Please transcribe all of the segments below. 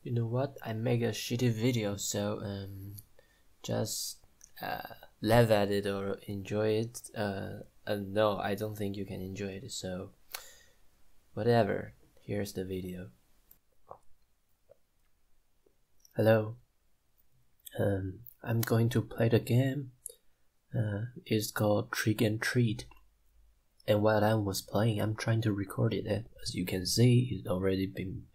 You know what? I make a shitty video, so just laugh at it or enjoy it. No, I don't think you can enjoy it. So whatever. Here's the video. Hello. I'm going to play the game. It's called Trick and Treat. And while I was playing, I'm trying to record it. And as you can see, it's already been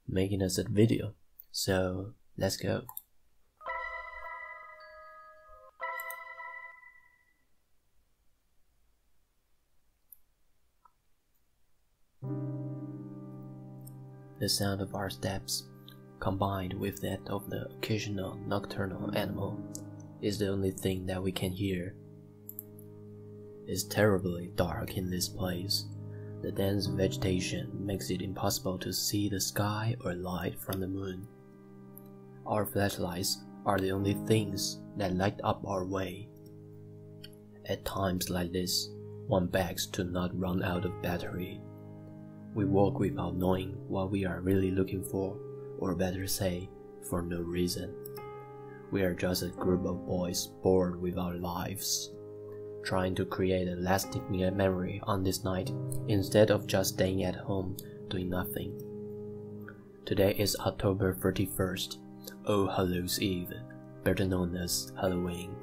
making us a video. So let's go. The sound of our steps, combined with that of the occasional nocturnal animal, is the only thing that we can hear. It's terribly dark in this place. The dense vegetation makes it impossible to see the sky or light from the moon. Our flashlights are the only things that light up our way. At times like this, one begs to not run out of battery. We walk without knowing what we are really looking for, or better say, for no reason. We are just a group of boys bored with our lives, trying to create a lasting memory on this night instead of just staying at home doing nothing. Today is October 31st, All Hallows Eve, better known as Halloween.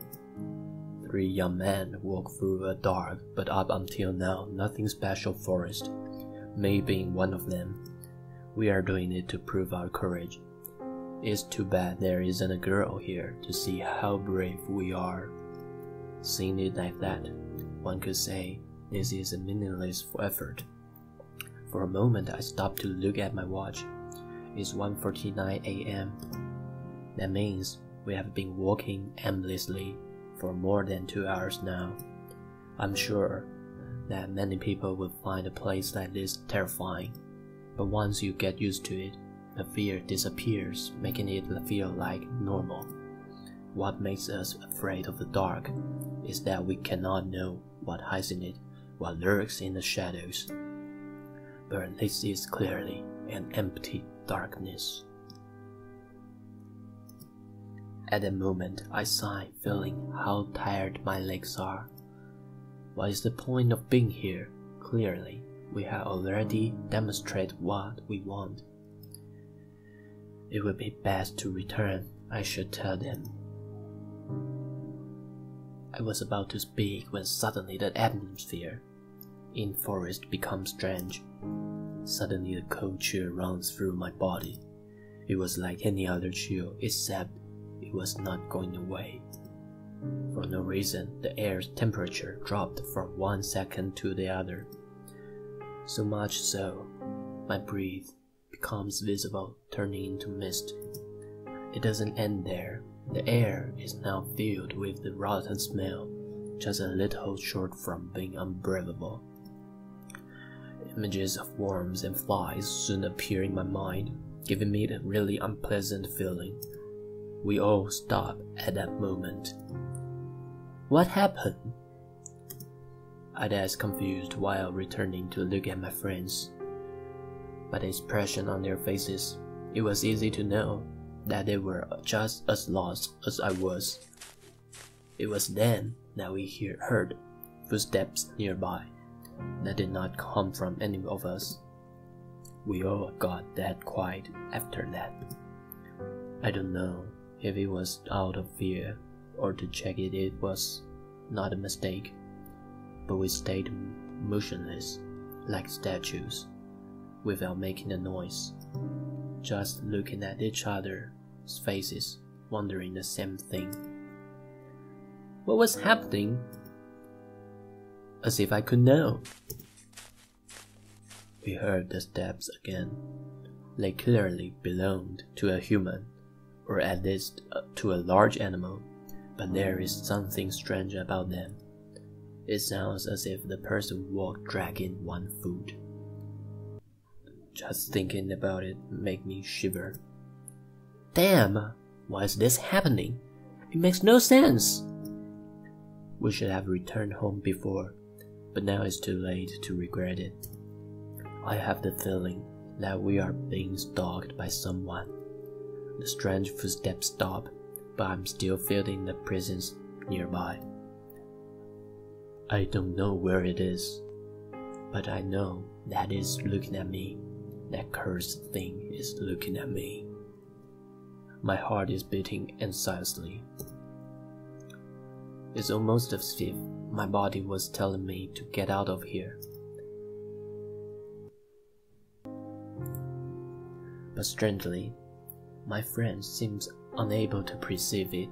3 young men walk through a dark but up until now nothing special forest, me being one of them. We are doing it to prove our courage. It's too bad there isn't a girl here to see how brave we are. Seeing it like that, one could say this is a meaningless effort. For a moment I stopped to look at my watch. It's 1:49 a.m. That means we have been walking aimlessly for more than 2 hours now. I'm sure that many people would find a place like this terrifying, but once you get used to it, the fear disappears, making it feel like normal. What makes us afraid of the dark is that we cannot know what hides in it, what lurks in the shadows. But this is clearly an empty darkness. At that moment, I sighed, feeling how tired my legs are. What is the point of being here? Clearly, we have already demonstrated what we want. It would be best to return, I should tell them. I was about to speak when suddenly the atmosphere in forest becomes strange. Suddenly the cold chill runs through my body. It was like any other chill, except it was not going away. For no reason, the air's temperature dropped from 1 second to the other. So much so, my breath becomes visible, turning into mist. It doesn't end there. The air is now filled with the rotten smell, just a little short from being unbreathable. Images of worms and flies soon appear in my mind, giving me a really unpleasant feeling. We all stop at that moment. What happened? I'd ask confused while returning to look at my friends. By the expression on their faces, it was easy to know that they were just as lost as I was. It was then that we heard footsteps nearby that did not come from any of us. We all got that quiet after that. I don't know if it was out of fear or to check it was not a mistake, but we stayed motionless like statues without making a noise, just looking at each other's faces, wondering the same thing. What was happening? As if I could know. We heard the steps again. They clearly belonged to a human, or at least to a large animal, but there is something strange about them. It sounds as if the person walked dragging one foot. Just thinking about it makes me shiver. Damn, why is this happening? It makes no sense. We should have returned home before, but now it's too late to regret it. I have the feeling that we are being stalked by someone. The strange footsteps stop, but I'm still feeling the presence nearby. I don't know where it is, but I know that it's looking at me. That cursed thing is looking at me. My heart is beating anxiously. It's almost as if my body was telling me to get out of here. But strangely, my friend seems unable to perceive it.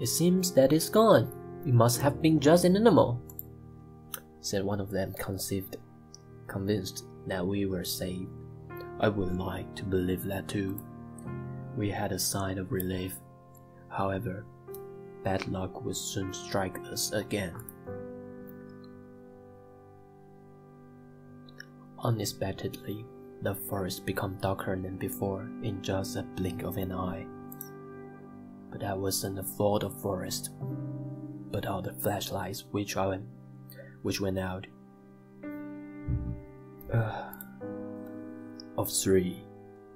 It seems that it's gone. It must have been just an animal, said one of them, convinced that we were saved. I would like to believe that too. We had a sign of relief. However, bad luck would soon strike us again. Unexpectedly, the forest became darker than before in just a blink of an eye. But that wasn't the fault of forest, but all the flashlights which went out. Of three,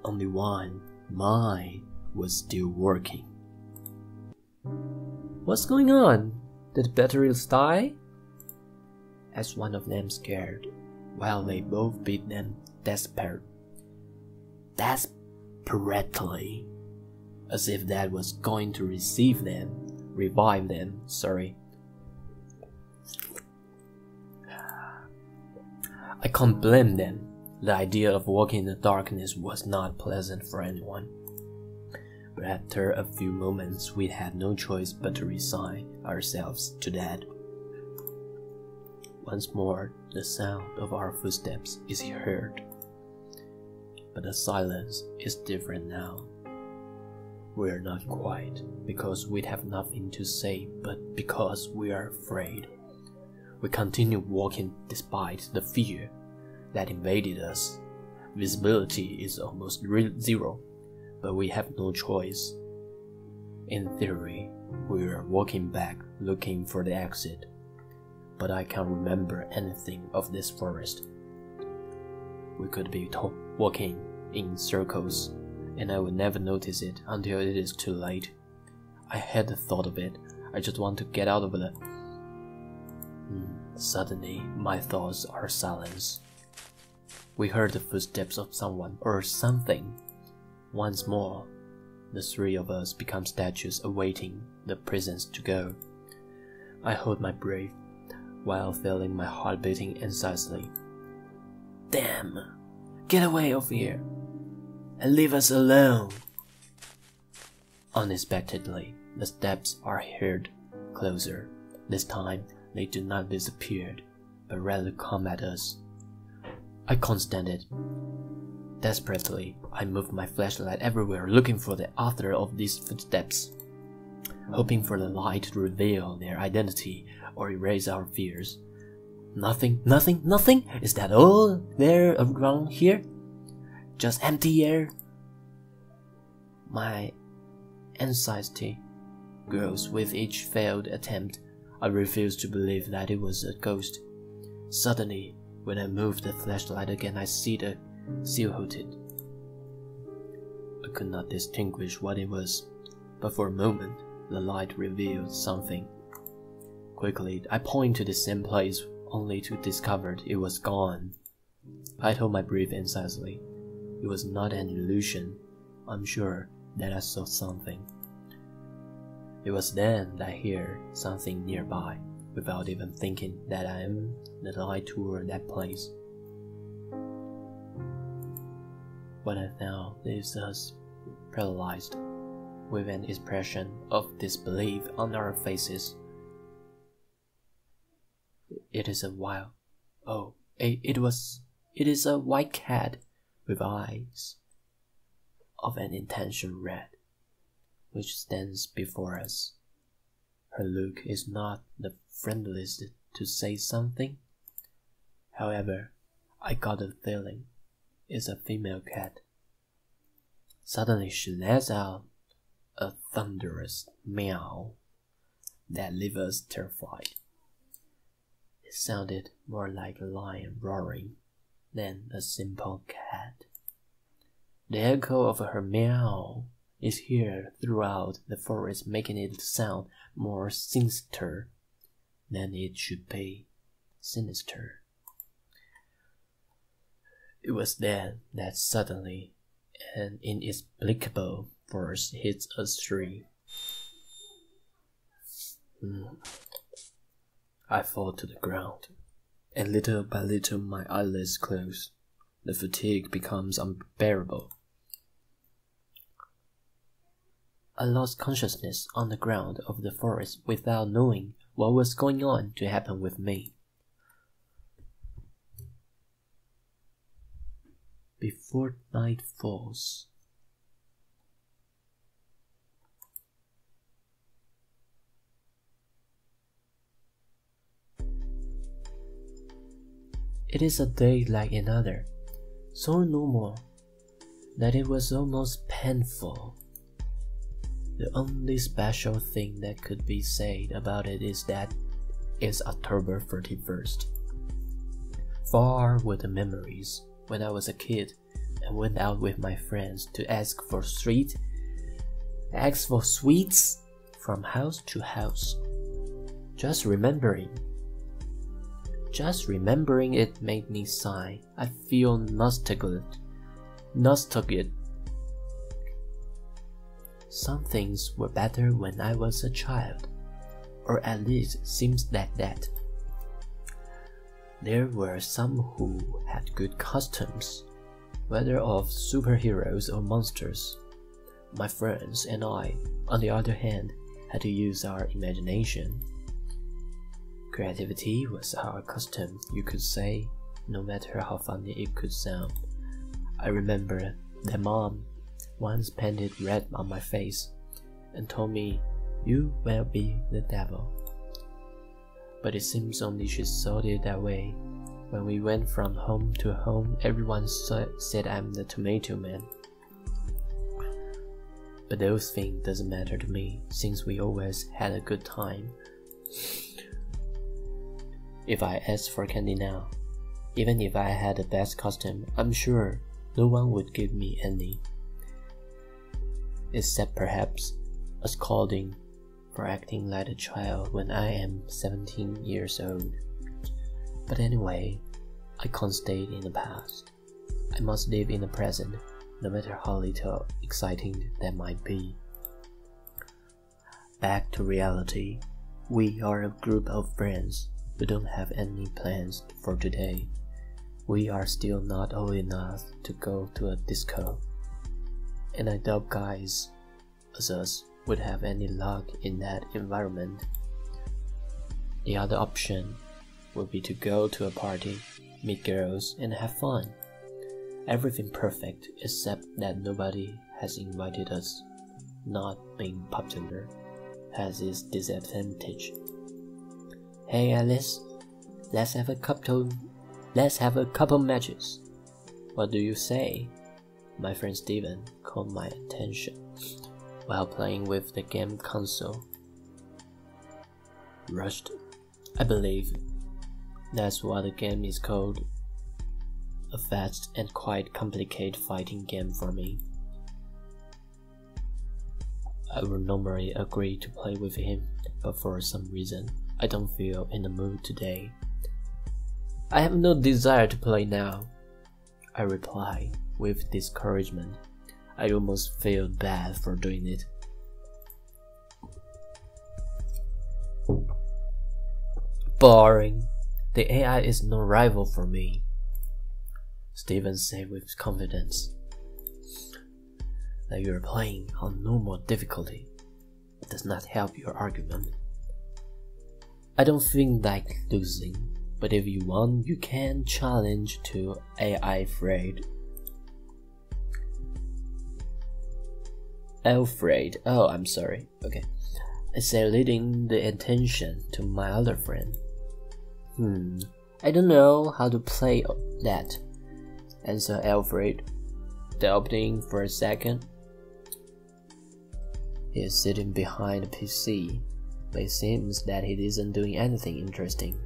only one, mine, was still working. What's going on? Did the batteries die? Asked one of them, scared, while they both beat them desperately, as if that was going to revive them. I can't blame them. The idea of walking in the darkness was not pleasant for anyone. But after a few moments, we had no choice but to resign ourselves to that. Once more, the sound of our footsteps is heard. But the silence is different now. We're not quiet because we have nothing to say, but because we are afraid. We continue walking despite the fear that invaded us. Visibility is almost zero, but we have no choice. In theory, we are walking back looking for the exit, but I can't remember anything of this forest. We could be walking in circles, and I will never notice it until it is too late. I had the thought of it. I just want to get out of the... Suddenly, my thoughts are silenced. We heard the footsteps of someone or something. Once more, the three of us become statues awaiting the presence to go. I hold my breath while feeling my heart beating anxiously. Damn! Get away of here! And leave us alone! Unexpectedly, the steps are heard closer. This time, they do not disappear, but rather come at us. I can't stand it. Desperately, I move my flashlight everywhere looking for the author of these footsteps, hoping for the light to reveal their identity or erase our fears. Nothing? Is that all there around here? Just empty air? My anxiety grows with each failed attempt. I refuse to believe that it was a ghost. Suddenly, when I move the flashlight again, I see the silhouette. I could not distinguish what it was, but for a moment, the light revealed something. Quickly, I point to the same place, only to discover it was gone. I held my breath anxiously. It was not an illusion. I'm sure that I saw something. It was then that I heard something nearby, without even thinking that I am the light toward that place. What I now leaves us paralyzed, with an expression of disbelief on our faces. It is a white cat with eyes of an intense red, which stands before us. Her look is not the friendliest to say something. However, I got the feeling it's a female cat. Suddenly she lets out a thunderous meow that left us terrified. It sounded more like a lion roaring than a simple cat. The echo of her meow is heard throughout the forest, making it sound more sinister than it should be. Sinister. It was then that suddenly an inexplicable force hit us three. I fall to the ground, and little by little my eyelids close. The fatigue becomes unbearable. I lost consciousness on the ground of the forest without knowing what was going on to happen with me. Before night falls, it is a day like another, so normal that it was almost painful. The only special thing that could be said about it is that it's October 31st. Far were the memories when I was a kid and went out with my friends to ask for sweets from house to house. Just remembering it made me sigh. I feel nostalgic. Some things were better when I was a child, or at least seems like that. There were some who had good costumes, whether of superheroes or monsters. My friends and I, on the other hand, had to use our imagination. Creativity was our custom, you could say, no matter how funny it could sound. I remember that Mom once painted red on my face and told me, "You will be the devil." But it seems only she saw it that way. When we went from home to home, everyone said I'm the tomato man. But those things doesn't matter to me, since we always had a good time. If I asked for candy now, even if I had the best costume, I'm sure no one would give me any. Except perhaps a scolding for acting like a child when I am 17 years old. But anyway, I can't stay in the past. I must live in the present, no matter how little exciting that might be. Back to reality. We are a group of friends who don't have any plans for today. We are still not old enough to go to a disco, and I doubt guys as us would have any luck in that environment. The other option would be to go to a party, meet girls, and have fun. Everything perfect except that nobody has invited us. Not being popular has its disadvantage. Hey Alice, let's have a couple matches. What do you say? My friend Steven caught my attention while playing with the game console. Rushed, I believe that's what the game is called. A fast and quite complicated fighting game for me. I would normally agree to play with him, but for some reason, I don't feel in the mood today. I have no desire to play now, I reply with discouragement. I almost feel bad for doing it. Boring. The AI is no rival for me, Steven said with confidence. That you are playing on normal difficulty does not help your argument. I don't feel like losing, but if you want, you can challenge to Alfred. Alfred, oh, I'm sorry, okay. I said, leading the attention to my other friend. I don't know how to play that, answered Alfred, doubting for a second. He is sitting behind a PC, but it seems that he isn't doing anything interesting.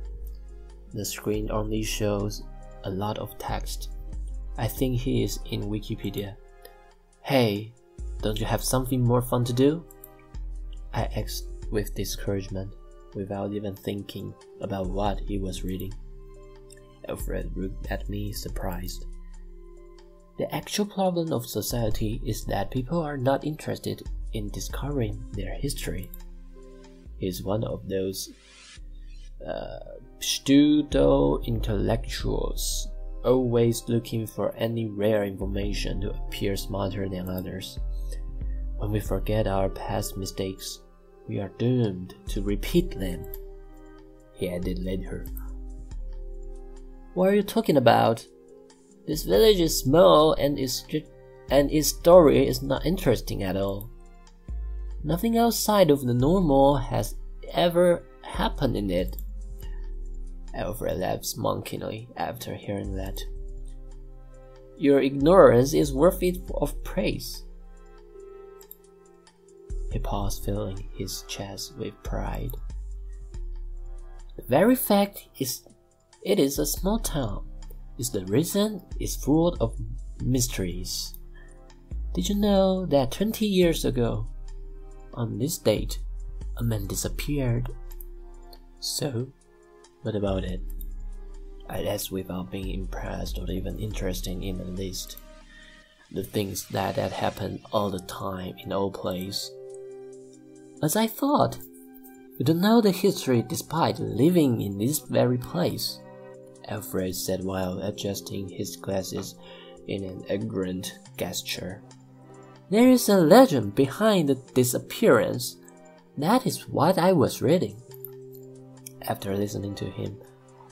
The screen only shows a lot of text. I think he is in Wikipedia, Hey, don't you have something more fun to do? I asked with discouragement, without even thinking about what he was reading. Alfred looked at me surprised. The actual problem of society is that people are not interested in discovering their history. He's one of those pseudo-intellectuals, always looking for any rare information to appear smarter than others. When we forget our past mistakes, we are doomed to repeat them, he added later. What are you talking about? This village is small and its story is not interesting at all. Nothing outside of the normal has ever happened in it. Alfred laughed mockingly after hearing that. Your ignorance is worthy of praise. He paused, filling his chest with pride. The very fact is it is a small town is the reason it's full of mysteries. Did you know that 20 years ago, on this date, a man disappeared? So, what about it? I asked without being impressed or even interested in the least. The things that had happened all the time in all places. As I thought, you don't know the history despite living in this very place, Alfred said while adjusting his glasses in an arrogant gesture. There is a legend behind the disappearance. That is what I was reading. After listening to him,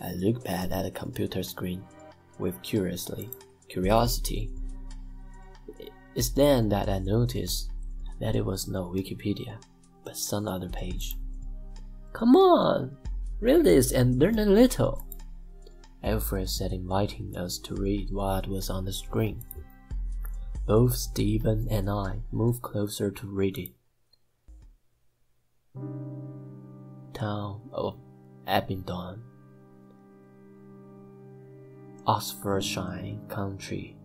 I looked back at the computer screen with curiosity. It's then that I noticed that it was not Wikipedia, but some other page. Come on, read this and learn a little, Alfred said, inviting us to read what was on the screen. Both Stephen and I moved closer to read it. Town of Abingdon, Oxfordshire Country,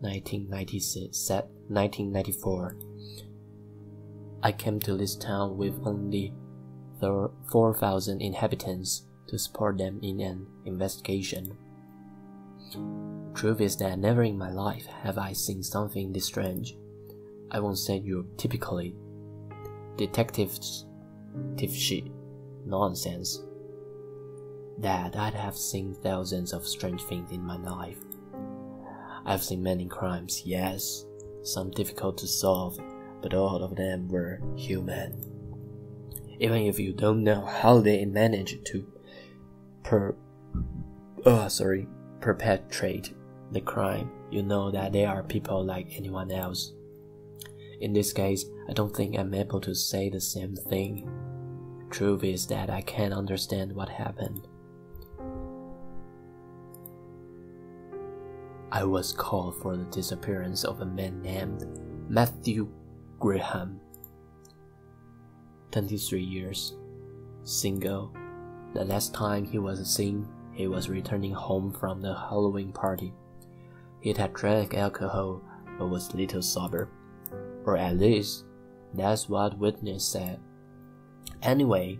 1994. I came to this town with only 4,000 inhabitants to support them in an investigation. Truth is that never in my life have I seen something this strange. I won't say your typically detective shit nonsense. That I'd have seen thousands of strange things in my life. I've seen many crimes, yes, some difficult to solve, but all of them were human. Even if you don't know how they managed to perpetrate the crime, you know that they are people like anyone else. In this case, I don't think I'm able to say the same thing. Truth is that I can't understand what happened. I was called for the disappearance of a man named Matthew Graham, 23 years, single. The last time he was seen, he was returning home from the Halloween party. He had drank alcohol but was little sober, or at least that's what witness said. Anyway,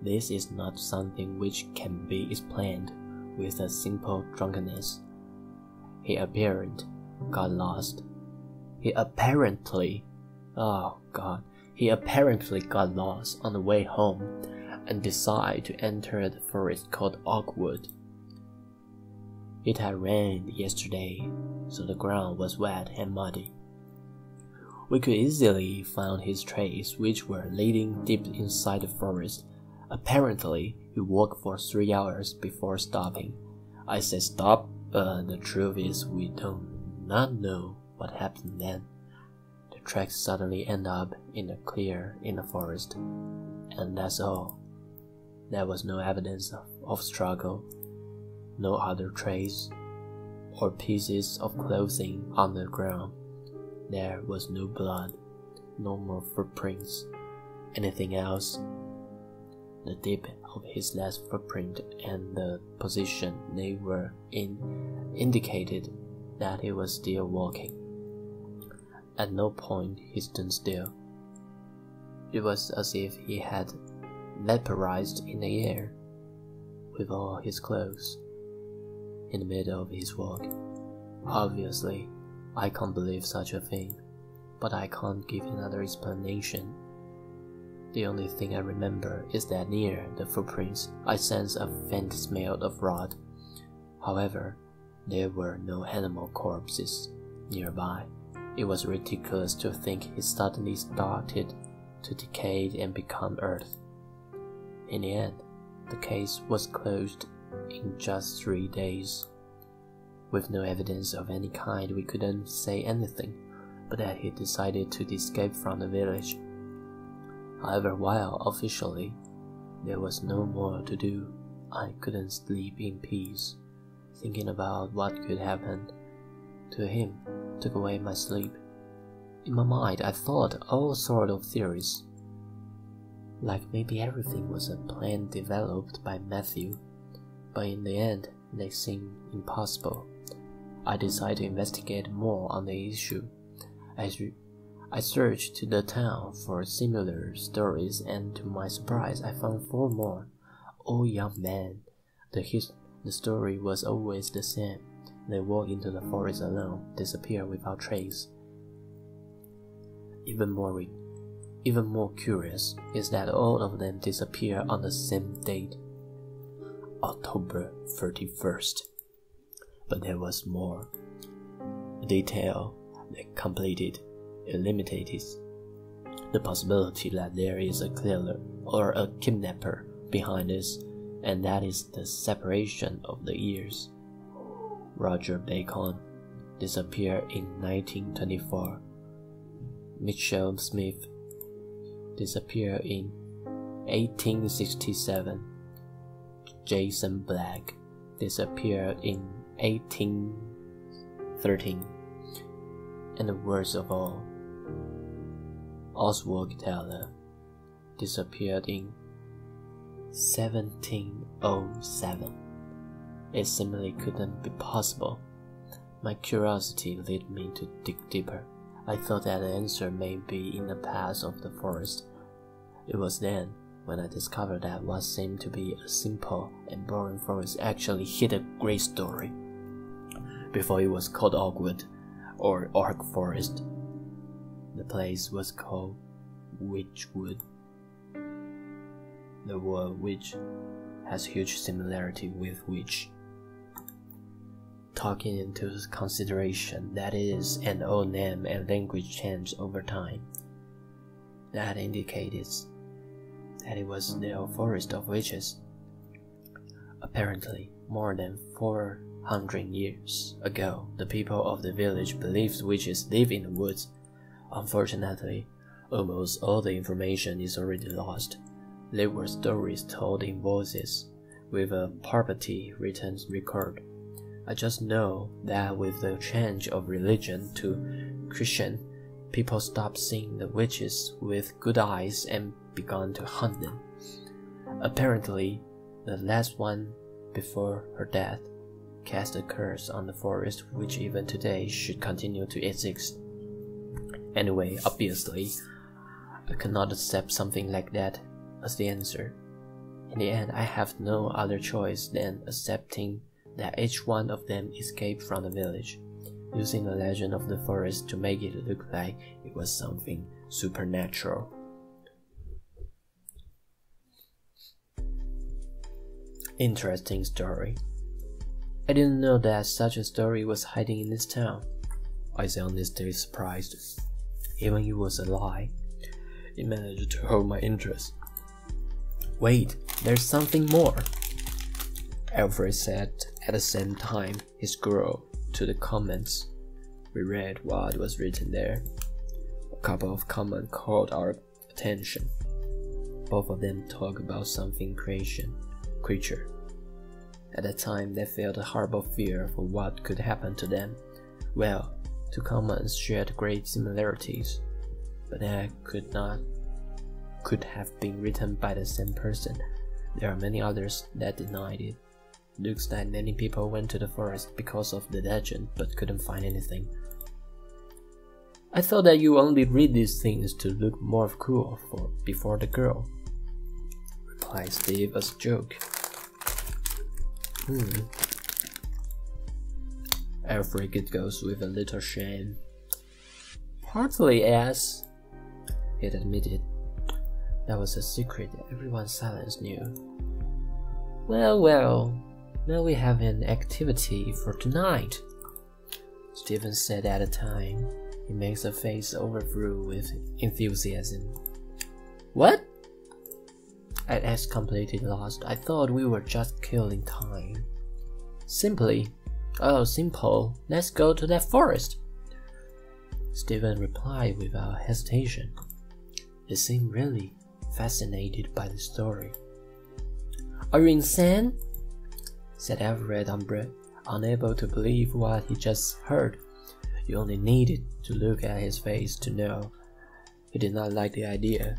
this is not something which can be explained with a simple drunkenness. He apparently got lost on the way home and decided to enter the forest called Oakwood. It had rained yesterday, so the ground was wet and muddy. We could easily find his traces, which were leading deep inside the forest. Apparently, he walked for 3 hours before stopping. I said stop, but the truth is we do not know what happened then. The tracks suddenly end up in a clear in the forest, and that's all. There was no evidence of struggle, no other trace or pieces of clothing on the ground. There was no blood, no more footprints. Anything else? The dip of his last footprint and the position they were in indicated that he was still walking. At no point he stood still. It was as if he had vaporized in the air, with all his clothes, in the middle of his walk. Obviously, I can't believe such a thing, but I can't give another explanation. The only thing I remember is that near the footprints I sensed a faint smell of rot. However, there were no animal corpses nearby. It was ridiculous to think he suddenly started to decay and become earth. In the end, the case was closed in just 3 days. With no evidence of any kind, we couldn't say anything but that he decided to escape from the village. However, while officially there was no more to do, I couldn't sleep in peace. Thinking about what could happen to him took away my sleep. In my mind, I thought all sorts of theories, like maybe everything was a plan developed by Matthew, but in the end, they seemed impossible. I decided to investigate more on the issue. I searched to the town for similar stories, and to my surprise, I found 4 more, all young men. The story was always the same. They walk into the forest alone, disappear without trace. Even more curious is that all of them disappear on the same date, October 31st. But there was more. A detail that eliminated the possibility that there is a killer or a kidnapper behind this, and that is the separation of the years. Roger Bacon disappeared in 1924. Mitchell Smith disappeared in 1867. Jason Black disappeared in 1813. And the worst of all, Oswald Teller disappeared in 1707. It simply couldn't be possible. My curiosity led me to dig deeper. I thought that the answer may be in the paths of the forest. It was then when I discovered that what seemed to be a simple and boring forest actually hid a great story. Before it was called Oakwood or Oak Forest, the place was called Witchwood. The word witch has huge similarity with witch. Taking into consideration that it is an old name and language changed over time, that indicated that it was the forest of witches. Apparently, more than 400 years ago, the people of the village believed witches live in the woods. Unfortunately, almost all the information is already lost. There were stories told in voices, with a poverty written record. I just know that with the change of religion to Christian, people stopped seeing the witches with good eyes and began to hunt them. Apparently, the last one before her death cast a curse on the forest, which even today should continue to exist. Anyway, obviously, I cannot accept something like that as the answer. In the end, I have no other choice than accepting that each one of them escaped from the village, using the legend of the forest to make it look like it was something supernatural. Interesting story. I didn't know that such a story was hiding in this town. I was honestly surprised. Even if it was a lie, it managed to hold my interest. Wait, there's something more, Alfred said at the same time he scrolled to the comments. We read what was written there. A couple of comments caught our attention. Both of them talk about something creature. At that time, they felt a horrible fear for what could happen to them. Well, two comments shared great similarities, but that could have been written by the same person. There are many others that denied it. Looks like many people went to the forest because of the legend but couldn't find anything. I thought that you only read these things to look more cool before the girl, replied Steve as a joke. Alfred goes with a little shame. Partly as, he admitted. That was a secret that everyone silence knew. Well, now we have an activity for tonight, Stephen said at a time. He makes a face overflow with enthusiasm. What? I asked, completely lost. I thought we were just killing time. Simple. Let's go to that forest, Stephen replied without hesitation. He seemed really fascinated by the story. Are you insane? Said Alfred, unable to believe what he just heard. You only needed to look at his face to know he did not like the idea.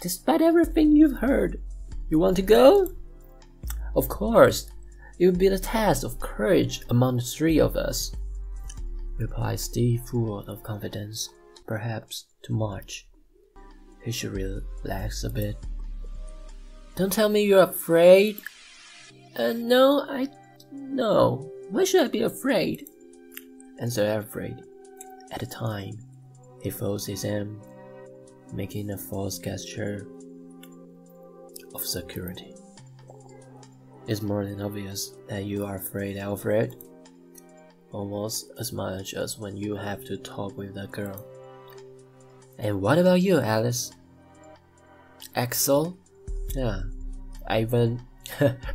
Despite everything you've heard, you want to go? Of course. It would be a test of courage among the three of us, replied Steve, full of confidence, perhaps too much. He should relax a bit. Don't tell me you're afraid. No. Why should I be afraid? Answered Alfred. At the time, he folds his arm, making a false gesture of security. It's more than obvious that you are afraid, Alfred. Almost as much as when you have to talk with that girl. And what about you, Alice? Axel? Yeah, I even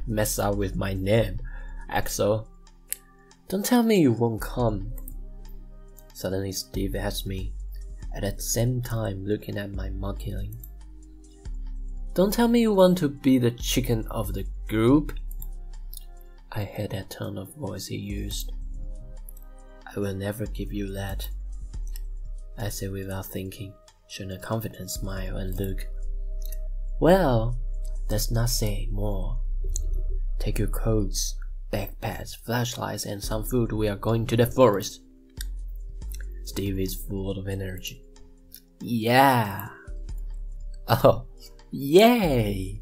messed up with my name. Axel. Don't tell me you won't come. Suddenly Steve asked me, at the same time looking at my mockingly. Don't tell me you want to be the chicken of the group. I had that tone of voice he used. I will never give you that, I said without thinking, showing a confident smile and look. Well, let's not say more. Take your coats, backpacks, flashlights, and some food. We are going to the forest. Steve is full of energy. Yeah. Oh, yay!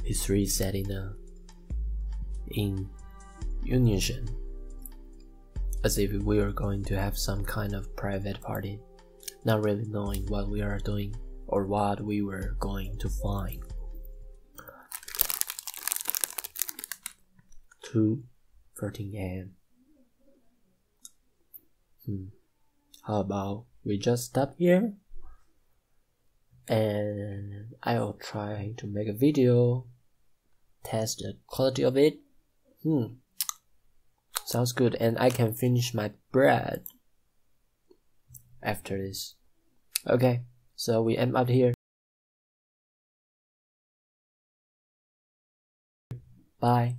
His three said in unison, as if we were going to have some kind of private party, not really knowing what we are doing or what we were going to find. 2:13 a.m. How about we just stop here? And I'll try to make a video, test the quality of it. Sounds good, and I can finish my bread after this. Okay, so we end up here. Bye.